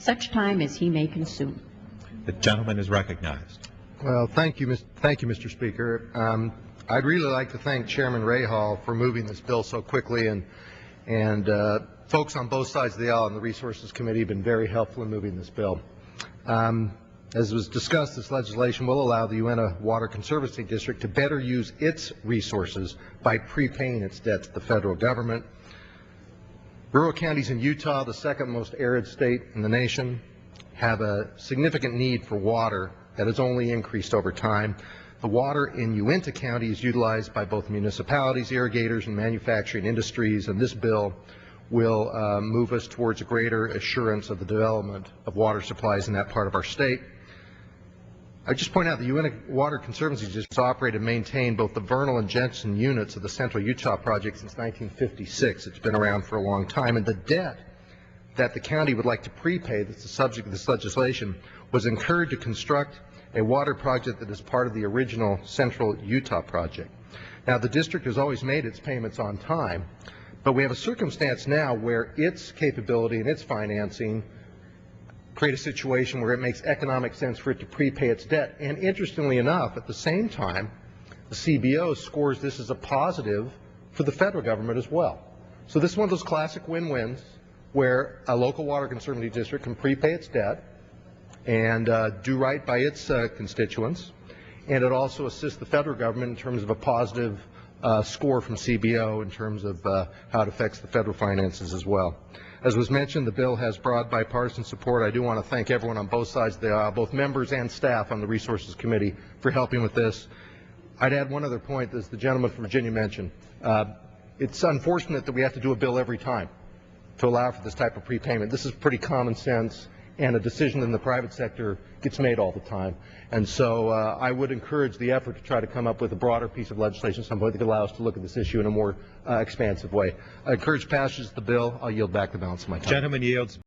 such time as he may consume. The gentleman is recognized. Well, thank you, Mr. Speaker. I'd really like to thank Chairman Rahal for moving this bill so quickly, and folks on both sides of the aisle in the Resources Committee have been very helpful in moving this bill. As was discussed, this legislation will allow the Uintah Water Conservancy District to better use its resources by prepaying its debt to the federal government. Rural counties in Utah, the second most arid state in the nation, have a significant need for water that has only increased over time. The water in Uintah County is utilized by both municipalities, irrigators, and manufacturing industries, and this bill will move us towards a greater assurance of the development of water supplies in that part of our state. I just point out the Uintah Water Conservancy just operated and maintained both the vernal and Jensen units of the Central Utah Project since 1956. It's been around for a long time, and the debt that the county would like to prepay, that's the subject of this legislation, was incurred to construct a water project that is part of the original Central Utah Project. Now, the district has always made its payments on time, but we have a circumstance now where its capability and its financing create a situation where it makes economic sense for it to prepay its debt. And interestingly enough, at the same time, the CBO scores this as a positive for the federal government as well. So this is one of those classic win-wins where a local water conservancy district can prepay its debt and do right by its constituents, and it also assists the federal government in terms of a positive score from CBO in terms of how it affects the federal finances as well. As was mentioned, the bill has broad bipartisan support. I do want to thank everyone on both sides of the aisle, both members and staff on the Resources Committee, for helping with this. I'd add one other point, as the gentleman from Virginia mentioned. It's unfortunate that we have to do a bill every time to allow for this type of prepayment. This is pretty common sense, and a decision in the private sector gets made all the time. And so I would encourage the effort to try to come up with a broader piece of legislation at some point that could allow us to look at this issue in a more expansive way. I encourage passage of the bill. I'll yield back the balance of my time. Gentleman yields.